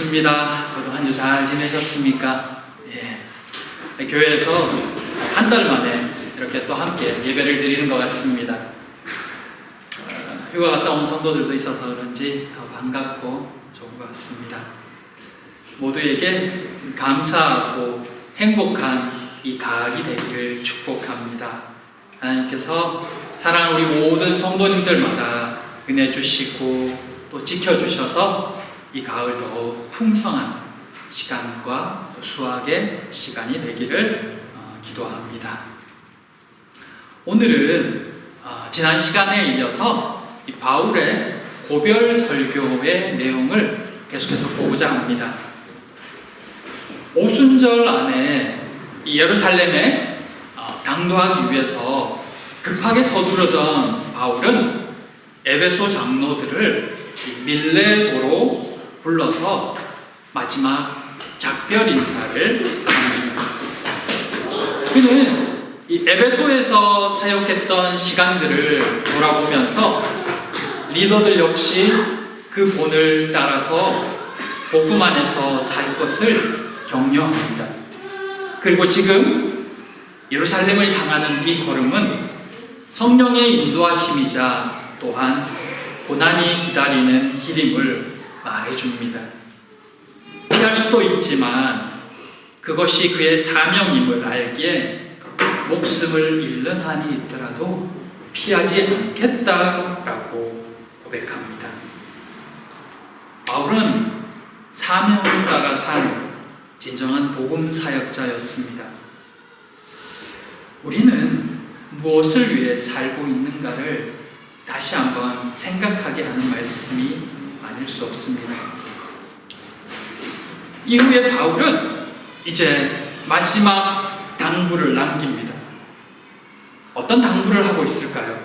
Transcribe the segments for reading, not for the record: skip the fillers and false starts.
반갑습니다. 모두 한 주 잘 지내셨습니까? 교회에서 한 달 만에 이렇게 또 함께 예배를 드리는 것 같습니다. 휴가 갔다 온 성도들도 있어서 그런지 더 반갑고 좋은 것 같습니다. 모두에게 감사하고 행복한 이 가을이 되기를 축복합니다. 하나님께서 사랑하는 우리 모든 성도님들마다 은혜 주시고 또 지켜주셔서 이 가을 더욱 풍성한 시간과 또 수학의 시간이 되기를 기도합니다. 오늘은 지난 시간에 이어서 이 바울의 고별 설교의 내용을 계속해서 보고자 합니다. 오순절 안에 이 예루살렘에 당도하기 위해서 급하게 서두르던 바울은 에베소 장로들을 밀레도로 불러서 마지막 작별 인사를 합니다. 그는 이 에베소에서 사역했던 시간들을 돌아보면서 리더들 역시 그 본을 따라서 복음 안에서 살 것을 격려합니다. 그리고 지금 예루살렘을 향하는 이 걸음은 성령의 인도하심이자 또한 고난이 기다리는 길임을 말해줍니다. 피할 수도 있지만 그것이 그의 사명임을 알기에 목숨을 잃는 한이 있더라도 피하지 않겠다라고 고백합니다. 바울은 사명을 따라 산 진정한 복음 사역자였습니다. 우리는 무엇을 위해 살고 있는가를 다시 한번 생각하게 하는 말씀이 아닐 수 없습니다. 이후에 바울은 이제 마지막 당부를 남깁니다. 어떤 당부를 하고 있을까요?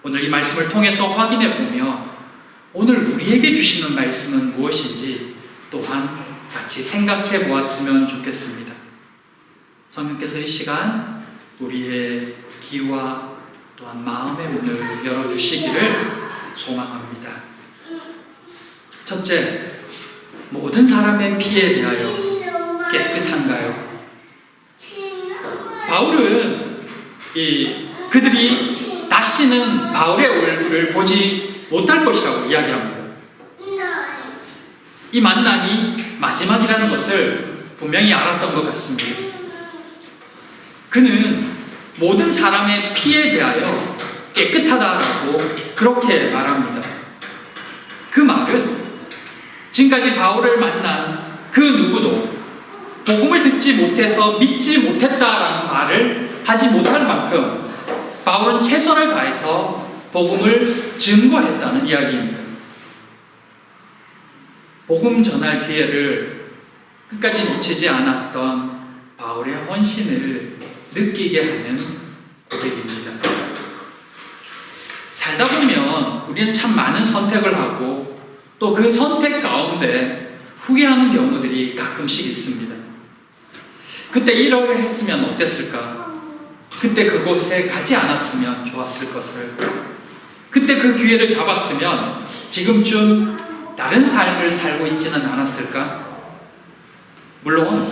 오늘 이 말씀을 통해서 확인해 보며 오늘 우리에게 주시는 말씀은 무엇인지 또한 같이 생각해 보았으면 좋겠습니다. 성령께서 이 시간 우리의 귀와 또한 마음의 문을 열어주시기를 소망합니다. 첫째, 모든 사람의 피에 대하여 깨끗한가요? 바울은 그들이 다시는 바울의 얼굴을 보지 못할 것이라고 이야기합니다. 이 만남이 마지막이라는 것을 분명히 알았던 것 같습니다. 그는 모든 사람의 피에 대하여 깨끗하다라고 그렇게 말합니다. 그 말은 지금까지 바울을 만난 그 누구도 복음을 듣지 못해서 믿지 못했다라는 말을 하지 못할 만큼 바울은 최선을 다해서 복음을 증거했다는 이야기입니다. 복음 전할 기회를 끝까지 놓치지 않았던 바울의 헌신을 느끼게 하는 고백입니다. 살다 보면 우리는 참 많은 선택을 하고 또 그 선택 가운데 후회하는 경우들이 가끔씩 있습니다. 그때 이러려 했으면 어땠을까? 그때 그곳에 가지 않았으면 좋았을 것을. 그때 그 기회를 잡았으면 지금쯤 다른 삶을 살고 있지는 않았을까? 물론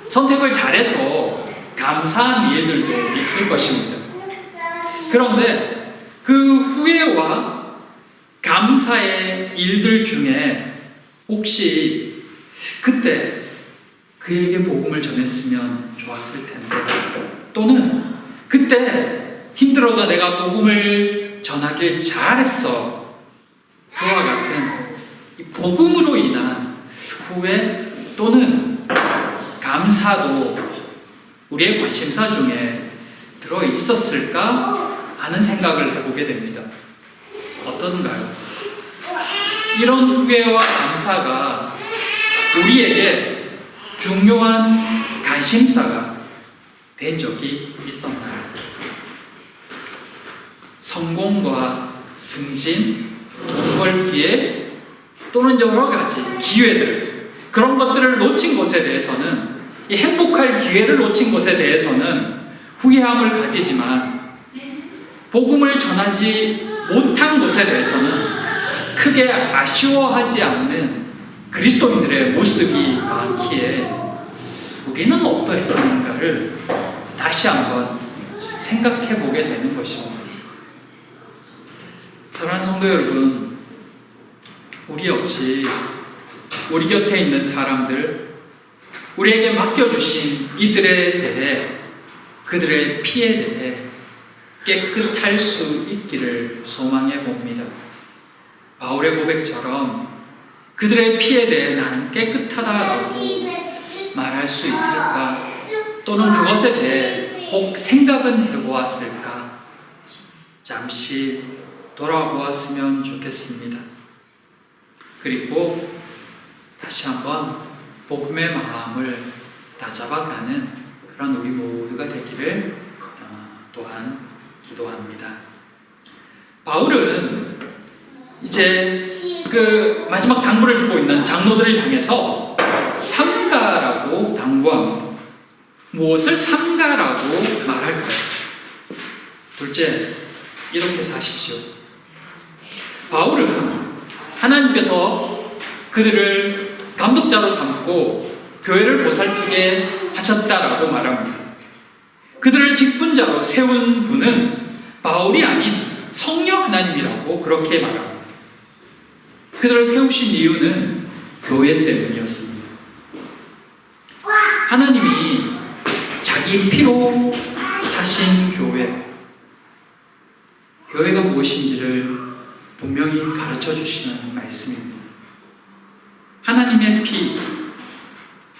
선택을 잘해서 감사한 일들도 있을 것입니다. 그런데 그 후회와 감사의 일들 중에 혹시 그때 그에게 복음을 전했으면 좋았을 텐데, 또는 그때 힘들어도 내가 복음을 전하길 잘했어, 그와 같은 이 복음으로 인한 후회 또는 감사도 우리의 관심사 중에 들어 있었을까 하는 생각을 해보게 됩니다. 어떤가요? 이런 후회와 감사가 우리에게 중요한 관심사가 된 적이 있었나요? 성공과 승진, 돈 벌 기회 또는 여러 가지 기회들, 그런 것들을 놓친 것에 대해서는, 이 행복할 기회를 놓친 것에 대해서는 후회함을 가지지만 복음을 전하지 못한 것에 대해서는 크게 아쉬워하지 않는 그리스도인들의 모습이 많기에 우리는 어떠했었는가를 다시 한번 생각해 보게 되는 것입니다. 사랑하는 성도 여러분, 우리 역시 우리 곁에 있는 사람들, 우리에게 맡겨주신 이들에 대해, 그들의 피에 대해 깨끗할 수 있기를 소망해 봅니다. 바울의 고백처럼 그들의 피에 대해 나는 깨끗하다라고 말할 수 있을까? 또는 그것에 대해 혹 생각은 해보았을까? 잠시 돌아보았으면 좋겠습니다. 그리고 다시 한번 복음의 마음을 다잡아가는 그런 우리 모두가 되기를 또한 기도합니다. 바울은 이제 그 마지막 당부를 듣고 있는 장로들을 향해서 삼가라고 당부합니다. 무엇을 삼가라고 말할까요? 둘째, 이렇게 사십시오. 바울은 하나님께서 그들을 감독자로 삼고 교회를 보살피게 하셨다라고 말합니다. 그들을 직분자로 세운 분은 바울이 아닌 성령 하나님이라고 그렇게 말합니다. 그들을 세우신 이유는 교회 때문이었습니다. 하나님이 자기 피로 사신 교회가 무엇인지를 분명히 가르쳐 주시는 말씀입니다. 하나님의 피,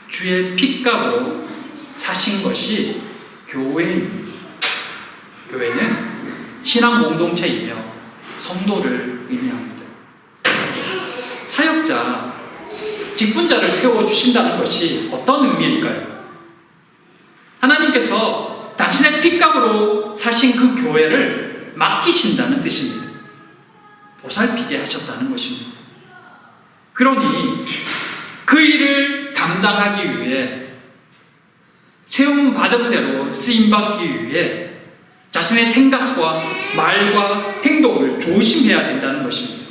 주의 핏값으로 사신 것이 교회입니다. 교회는 신앙 공동체이며 성도를 의미합니다. 사역자, 직분자를 세워주신다는 것이 어떤 의미일까요? 하나님께서 당신의 핏값으로 사신 그 교회를 맡기신다는 뜻입니다. 보살피게 하셨다는 것입니다. 그러니 그 일을 감당하기 위해 세움 받은 대로 쓰임받기 위해 자신의 생각과 말과 행동을 조심해야 된다는 것입니다.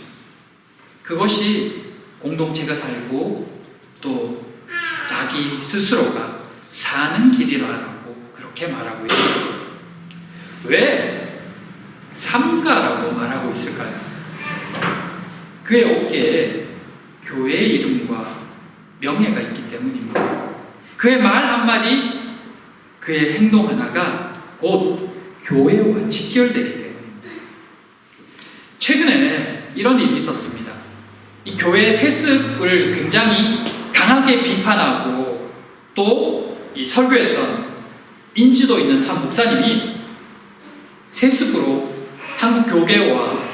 그것이 공동체가 살고 또 자기 스스로가 사는 길이라고 그렇게 말하고 있습니다. 왜 삼가라고 말하고 있을까요? 그의 어깨에 교회의 이름과 명예가 있기 때문입니다. 그의 말 한마디, 그의 행동 하나가 곧 교회와 직결되기 때문입니다. 최근에 이런 일이 있었습니다. 이 교회의 세습을 굉장히 강하게 비판하고 또 이 설교했던 인지도 있는 한 목사님이 세습으로 한국 교계와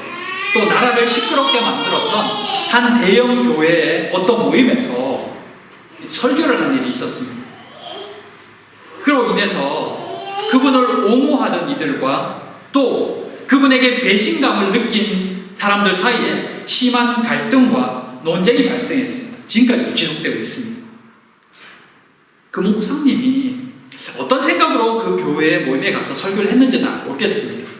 또 나라를 시끄럽게 만들었던 한 대형 교회의 어떤 모임에서 설교를 한 일이 있었습니다. 그로 인해서 그분을 옹호하던 이들과 또 그분에게 배신감을 느낀 사람들 사이에 심한 갈등과 논쟁이 발생했습니다. 지금까지도 지속되고 있습니다. 그 목사님이 어떤 생각으로 그 교회 모임에 가서 설교를 했는지는 모르겠습니다.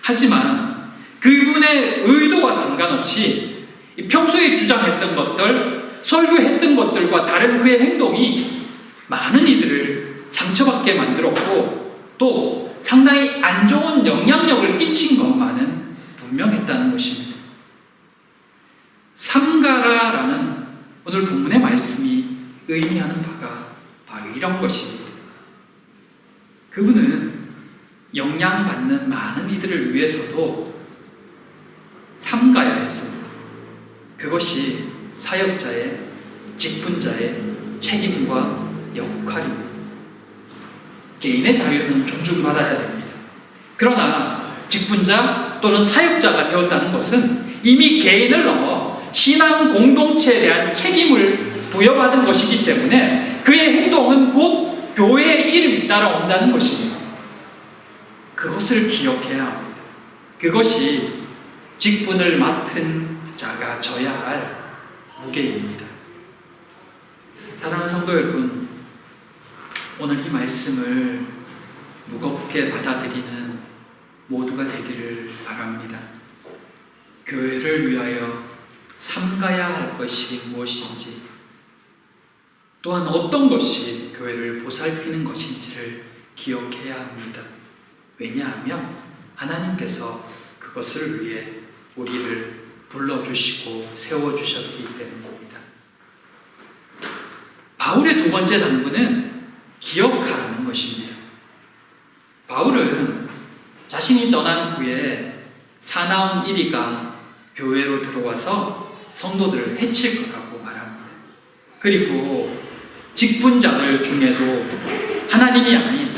하지만 그분의 의도와 상관없이 평소에 주장했던 것들, 설교했던 것들과 다른 그의 행동이 많은 이들을 상처받게 만들었고 또 상당히 안 좋은 영향력을 끼친 것만은 분명했다는 것입니다. 삼가라라는 오늘 본문의 말씀이 의미하는 바가 바로 이런 것입니다. 그분은 영향받는 많은 이들을 위해서도 삼가야 했습니다. 그것이 사역자의, 직분자의 책임과 역할입니다. 개인의 자유는 존중받아야 됩니다. 그러나 직분자 또는 사역자가 되었다는 것은 이미 개인을 넘어 신앙 공동체에 대한 책임을 부여받은 것이기 때문에 그의 행동은 곧 교회의 이름이 따라온다는 것입니다. 그것을 기억해야 합니다. 그것이 직분을 맡은 자가 져야 할 무게입니다. 사랑하는 성도 여러분, 오늘 이 말씀을 무겁게 받아들이는 모두가 되기를 바랍니다. 교회를 위하여 삼가야 할 것이 무엇인지, 또한 어떤 것이 교회를 보살피는 것인지를 기억해야 합니다. 왜냐하면 하나님께서 그것을 위해 우리를 불러주시고 세워주셨기 때문입니다. 바울의 두 번째 당부는 기억하라는 것입니다. 바울은 자신이 떠난 후에 사나운 이리가 교회로 들어와서 성도들을 해칠 거라고 말합니다. 그리고 직분자들 중에도 하나님이 아닌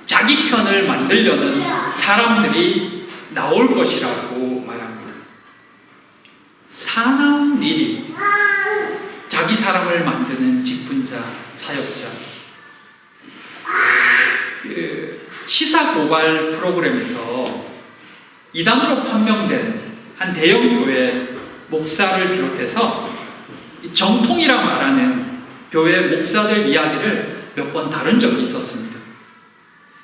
자기 편을 만들려는 사람들이 나올 것이라고 말합니다. 사나운 일이 자기 사람을 만드는 직분자, 사역자. 시사 고발 프로그램에서 이단으로 판명된 한 대형 교회 목사를 비롯해서 정통이라 말하는 교회 목사들 이야기를 몇 번 다룬 적이 있었습니다.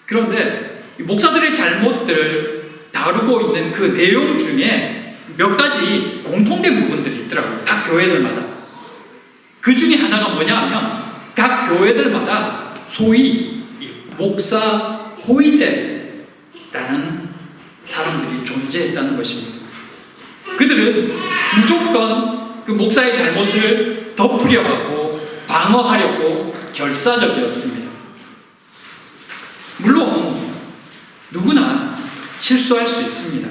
그런데 이 목사들의 잘못들을 다루고 있는 그 내용 중에 몇 가지 공통된 부분들이 있더라고요. 각 교회들마다. 그 중에 하나가 뭐냐 하면 각 교회들마다 소위 목사 호위대라는 사람들이 존재했다는 것입니다. 그들은 무조건 그 목사의 잘못을 덮으려고 방어하려고 결사적이었습니다. 물론 누구나 실수할 수 있습니다.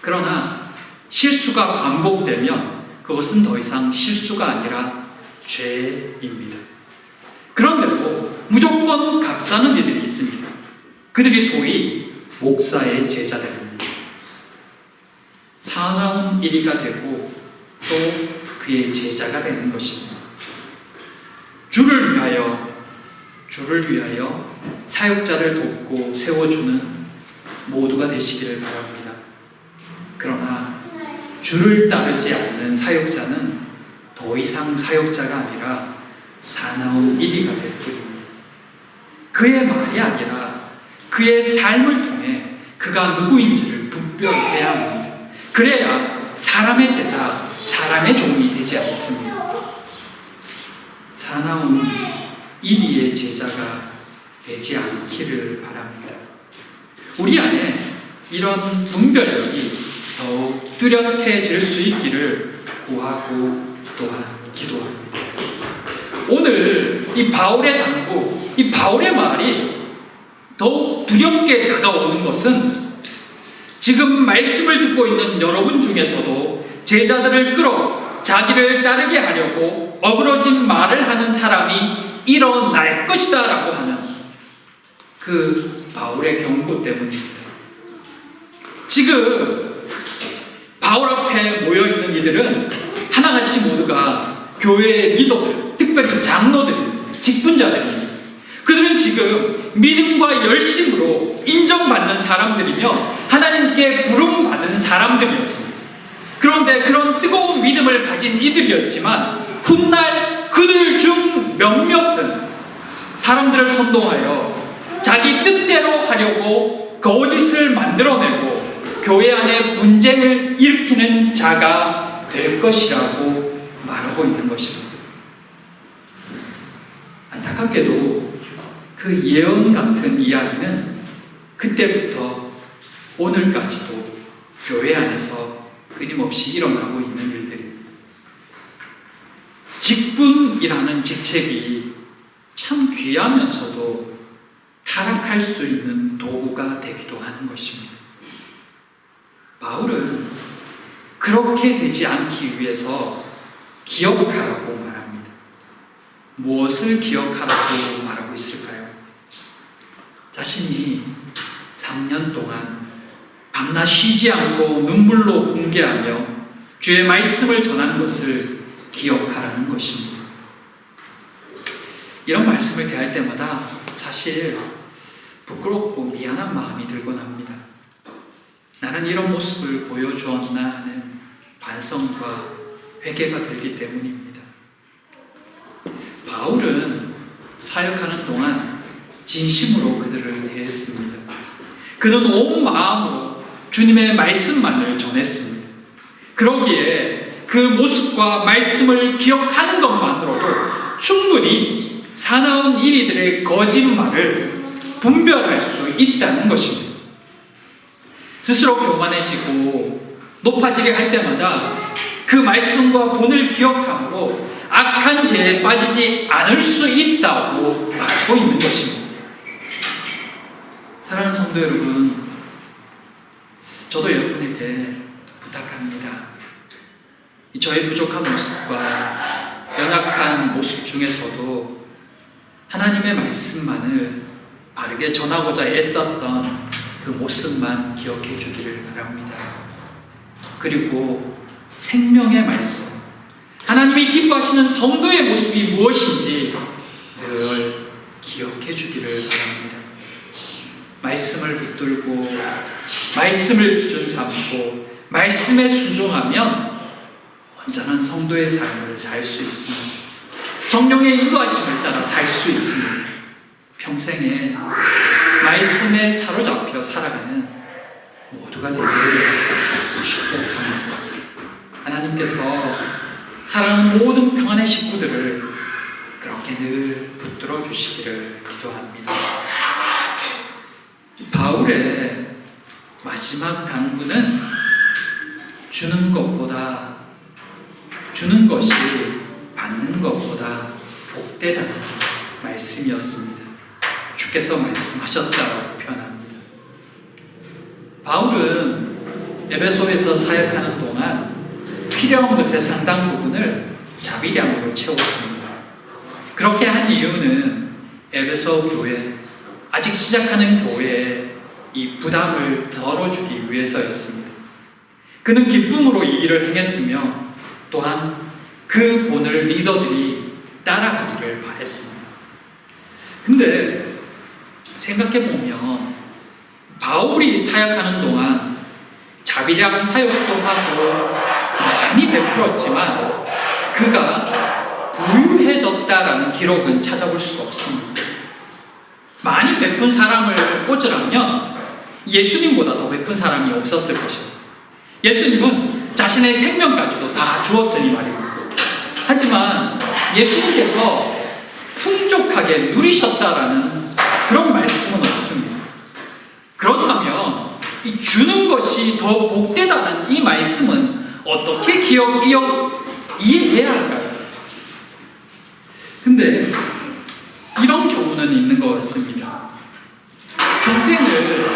그러나 실수가 반복되면 그것은 더 이상 실수가 아니라 죄입니다. 그런데도 무조건 값싸는 이들이 있습니다. 그들이 소위 목사의 제자들입니다. 사나운 이리가 되고 또 그의 제자가 되는 것입니다. 주를 위하여 사역자를 돕고 세워주는 모두가 되시기를 바랍니다. 그러나 주를 따르지 않는 사역자는 더 이상 사역자가 아니라 사나운 이리가 될 뿐입니다. 그의 말이 아니라 그의 삶을 통해 그가 누구인지를 분별해야 합니다. 그래야 사람의 제자, 사람의 종이 되지 않습니다. 사나운 이리의 제자가 되지 않기를 바랍니다. 우리 안에 이런 분별력이 더욱 뚜렷해질 수 있기를 구하고 또한 기도합니다. 오늘 이 바울의 당부, 이 바울의 말이 더욱 두렵게 다가오는 것은 지금 말씀을 듣고 있는 여러분 중에서도 제자들을 끌어 자기를 따르게 하려고 어그러진 말을 하는 사람이 일어날 것이다 라고 하는 그 바울의 경고 때문입니다. 지금 바울 앞에 모여있는 이들은 하나같이 모두가 교회의 리더들, 특별히 장로들, 직분자들입니다. 그들은 지금 믿음과 열심으로 인정받는 사람들이며 하나님께 부름받은 사람들이었습니다. 그런데 그런 뜨거운 믿음을 가진 이들이었지만 훗날 그들 중 몇몇은 사람들을 선동하여 자기 뜻대로 하려고 거짓을 만들어내고 교회 안에 분쟁을 일으키는 자가 될 것이라고 말하고 있는 것입니다. 안타깝게도 그 예언 같은 이야기는 그때부터 오늘까지도 교회 안에서 끊임없이 일어나고 있는 일들입니다. 직분이라는 직책이 참 귀하면서도 타락할 수 있는 도구가 되기도 하는 것입니다. 바울은 그렇게 되지 않기 위해서 기억하라고 말합니다. 무엇을 기억하라고 말하고 있을까요? 자신이 3년 동안 밤낮 쉬지 않고 눈물로 훈계하며 주의 말씀을 전하는 것을 기억하라는 것입니다. 이런 말씀을 대할 때마다 사실 부끄럽고 미안한 마음이 들곤 합니다. 나는 이런 모습을 보여주었나 하는 반성과 회개가 들기 때문입니다. 바울은 사역하는 동안 진심으로 그들을 대했습니다. 그는 온 마음으로 주님의 말씀만을 전했습니다. 그러기에 그 모습과 말씀을 기억하는 것만으로도 충분히 사나운 이들의 거짓말을 분별할 수 있다는 것입니다. 스스로 교만해지고 높아지게 할 때마다 그 말씀과 본을 기억함으로 악한 죄에 빠지지 않을 수 있다고 말하고 있는 것입니다. 사랑하는 성도 여러분, 저도 여러분에게 부탁합니다. 저의 부족한 모습과 연약한 모습 중에서도 하나님의 말씀만을 바르게 전하고자 애썼던 그 모습만 기억해 주기를 바랍니다. 그리고 생명의 말씀, 하나님이 기뻐하시는 성도의 모습이 무엇인지 늘 기억해 주기를 바랍니다. 말씀을 붙들고 말씀을 기준 삼고 말씀에 순종하면 온전한 성도의 삶을 살 수 있습니다. 성령의 인도하심을 따라 살 수 있습니다. 평생에 말씀에 사로잡혀 살아가는 모두가 되기를 축복합니다. 하나님께서 사랑하는 모든 평안의 식구들을 그렇게 늘 붙들어 주시기를 기도합니다. 바울의 마지막 당부는 주는 것이 받는 것보다 복되다는 말씀이었습니다. 주께서 말씀하셨다고 표현합니다. 바울은 에베소에서 사역하는 동안 필요한 것의 상당 부분을 자비량으로 채웠습니다. 그렇게 한 이유는 에베소 교회, 아직 시작하는 교회에 이 부담을 덜어주기 위해서였습니다. 그는 기쁨으로 이 일을 행했으며 또한 그 본을 리더들이 따라하기를 바랬습니다. 근데 생각해보면 바울이 사역하는 동안 자비량 사역도 하고 많이 베풀었지만 그가 부유해졌다라는 기록은 찾아볼 수가 없습니다. 많이 베푼 사람을 꽂으라면 예수님보다 더 베푼 사람이 없었을 것입니다. 예수님은 자신의 생명까지도 다 주었으니 말입니다. 하지만 예수님께서 풍족하게 누리셨다라는 그런 말씀은 없습니다. 그렇다면 이 주는 것이 더 복되다는 이 말씀은 어떻게 이해해야 할까요? 근데 이런 경우는 있는 것 같습니다. 평생을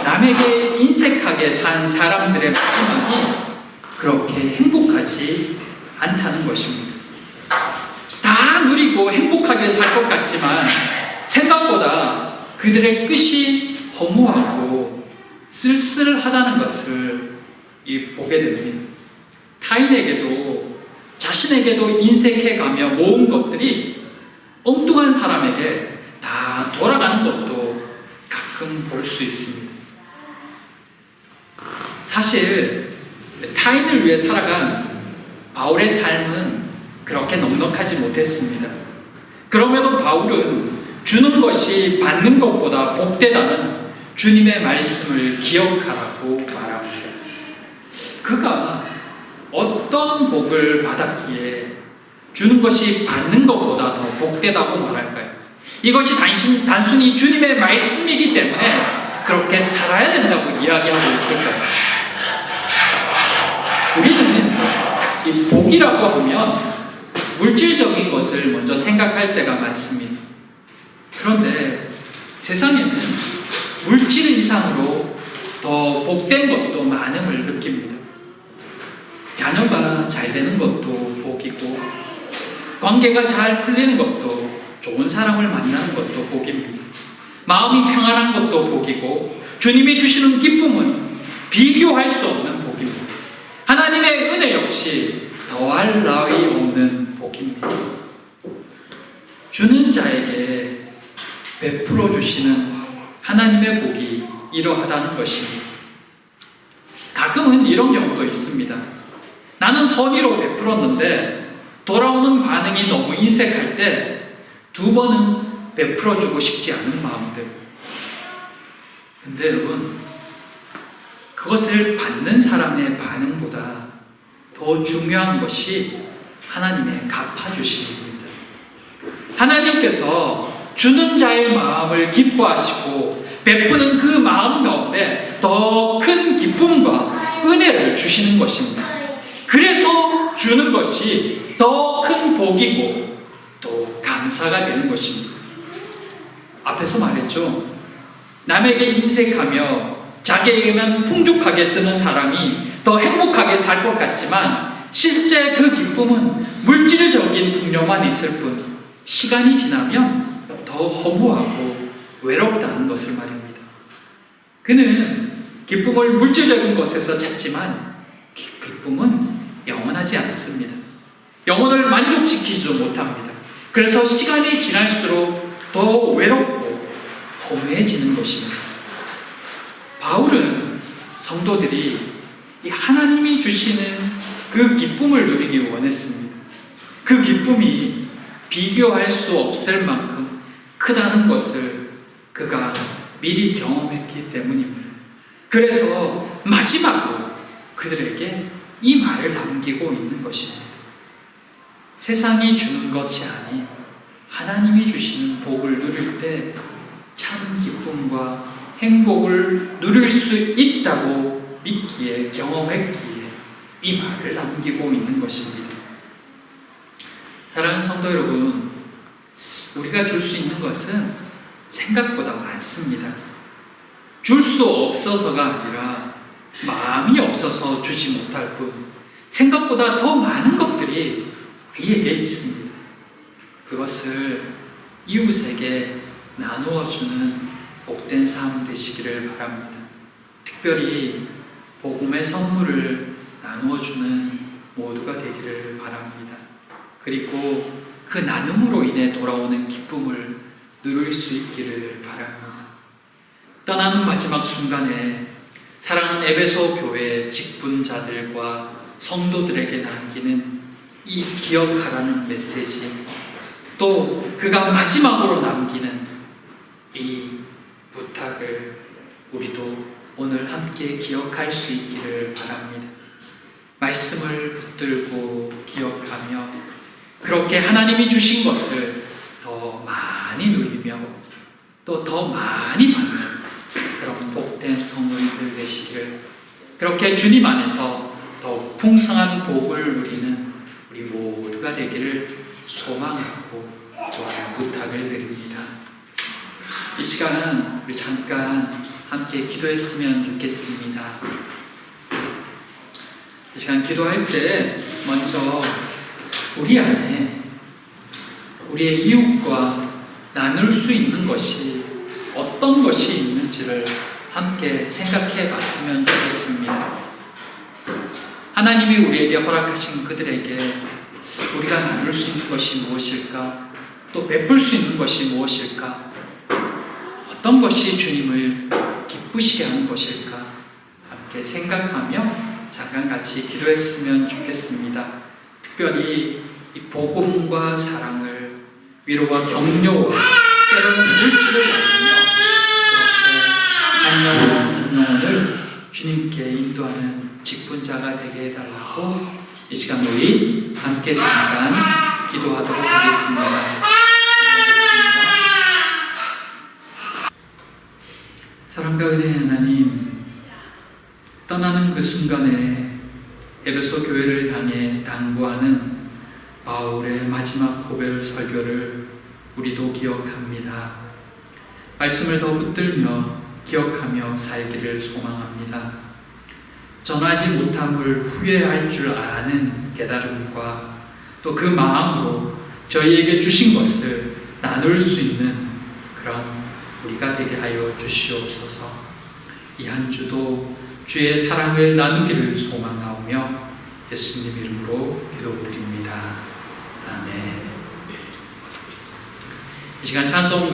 남에게 인색하게 산 사람들의 마지막이 그렇게 행복하지 않다는 것입니다. 다 누리고 행복하게 살 것 같지만 생각보다 그들의 끝이 허무하고 쓸쓸하다는 것을 보게 됩니다. 타인에게도 자신에게도 인색해가며 모은 것들이 엉뚱한 사람에게 다 돌아가는 것도 가끔 볼 수 있습니다. 사실 타인을 위해 살아간 바울의 삶은 그렇게 넉넉하지 못했습니다. 그럼에도 바울은 주는 것이 받는 것보다 복되다는 주님의 말씀을 기억하라고 말합니다. 그가 어떤 복을 받았기에 주는 것이 받는 것보다 더 복되다고 말할까요? 이것이 단순히 주님의 말씀이기 때문에 그렇게 살아야 된다고 이야기하고 있을까요? 우리는 이 복이라고 하면 물질적인 것을 먼저 생각할 때가 많습니다. 그런데 세상에는 물질 이상으로 더 복된 것도 많음을 느낍니다. 자녀가 잘 되는 것도 복이고, 관계가 잘 풀리는 것도, 좋은 사람을 만나는 것도 복입니다. 마음이 평안한 것도 복이고, 주님이 주시는 기쁨은 비교할 수 없는 복입니다. 하나님의 은혜 역시 더할 나위 없는 복입니다. 주는 자에게 베풀어 주시는 하나님의 복이 이러하다는 것입니다. 가끔은 이런 경우도 있습니다. 나는 선의로 베풀었는데 돌아오는 반응이 너무 인색할 때 두 번은 베풀어 주고 싶지 않은 마음들. 근데 여러분, 그것을 받는 사람의 반응보다 더 중요한 것이 하나님의 갚아주심입니다. 하나님께서 주는 자의 마음을 기뻐하시고 베푸는 그 마음 가운데 더 큰 기쁨과 은혜를 주시는 것입니다. 그래서 주는 것이 더 큰 복이고 또 감사가 되는 것입니다. 앞에서 말했죠. 남에게 인색하며 자기에게만 풍족하게 쓰는 사람이 더 행복하게 살 것 같지만 실제 그 기쁨은 물질적인 풍요만 있을 뿐 시간이 지나면 더 허무하고 외롭다는 것을 말입니다. 그는 기쁨을 물질적인 것에서 찾지만 기쁨은 영원하지 않습니다. 영혼을 만족시키지 못합니다. 그래서 시간이 지날수록 더 외롭고 허무해지는 것입니다. 바울은 성도들이 이 하나님이 주시는 그 기쁨을 누리기 원했습니다. 그 기쁨이 비교할 수 없을 만큼 크다는 것을 그가 미리 경험했기 때문입니다. 그래서 마지막으로 그들에게 이 말을 남기고 있는 것입니다. 세상이 주는 것이 아닌 하나님이 주시는 복을 누릴 때 참 기쁨과 행복을 누릴 수 있다고 믿기에 경험했기에 이 말을 남기고 있는 것입니다. 사랑하는 성도 여러분, 우리가 줄 수 있는 것은 생각보다 많습니다. 줄 수 없어서가 아니라 마음이 없어서 주지 못할 뿐 생각보다 더 많은 것들이 우리에게 있습니다. 그것을 이웃에게 나누어주는 복된 삶 되시기를 바랍니다. 특별히 복음의 선물을 나누어주는 모두가 되기를 바랍니다. 그리고 그 나눔으로 인해 돌아오는 기쁨을 누릴 수 있기를 바랍니다. 떠나는 마지막 순간에 사랑하는 에베소 교회 직분자들과 성도들에게 남기는 이 기억하라는 메시지, 또 그가 마지막으로 남기는 이 부탁을 우리도 오늘 함께 기억할 수 있기를 바랍니다. 말씀을 붙들고 기억하며 그렇게 하나님이 주신 것을 더 많이 누리며 또 더 많이 받는 그런 복된 성도님들 되시기를, 그렇게 주님 안에서 더 풍성한 복을 누리는 우리 모두가 되기를 소망하고 또한 부탁을 드립니다. 이 시간은 우리 잠깐 함께 기도했으면 좋겠습니다. 이 시간 기도할 때 먼저 우리 안에 우리의 이웃과 나눌 수 있는 것이 어떤 것이 있는지를 함께 생각해 봤으면 좋겠습니다. 하나님이 우리에게 허락하신 그들에게 우리가 나눌 수 있는 것이 무엇일까? 또 베풀 수 있는 것이 무엇일까? 어떤 것이 주님을 기쁘시게 하는 것일까? 함께 생각하며 잠깐 같이 기도했으면 좋겠습니다. 특별히 이 복음과 사랑을, 위로와 격려와 때로는 물질을 나누며 그렇게 한 영혼 한 영혼을 주님께 인도하는 직분자가 되게 해달라고 이 시간 우리 함께 잠깐 기도하도록 하겠습니다. 사랑과 은혜의 하나님, 떠나는 그 순간에 에베소 교회를 향해 당부하는 바울의 마지막 고별 설교를 우리도 기억합니다. 말씀을 더 붙들며 기억하며 살기를 소망합니다. 전하지 못함을 후회할 줄 아는 깨달음과 또 그 마음으로 저희에게 주신 것을 나눌 수 있는 그런 우리가 되게 하여 주시옵소서. 이 한 주도 주의 사랑을 나누기를 소망하오며 예수님 이름으로 기도드립니다. 아멘. 이 시간 찬송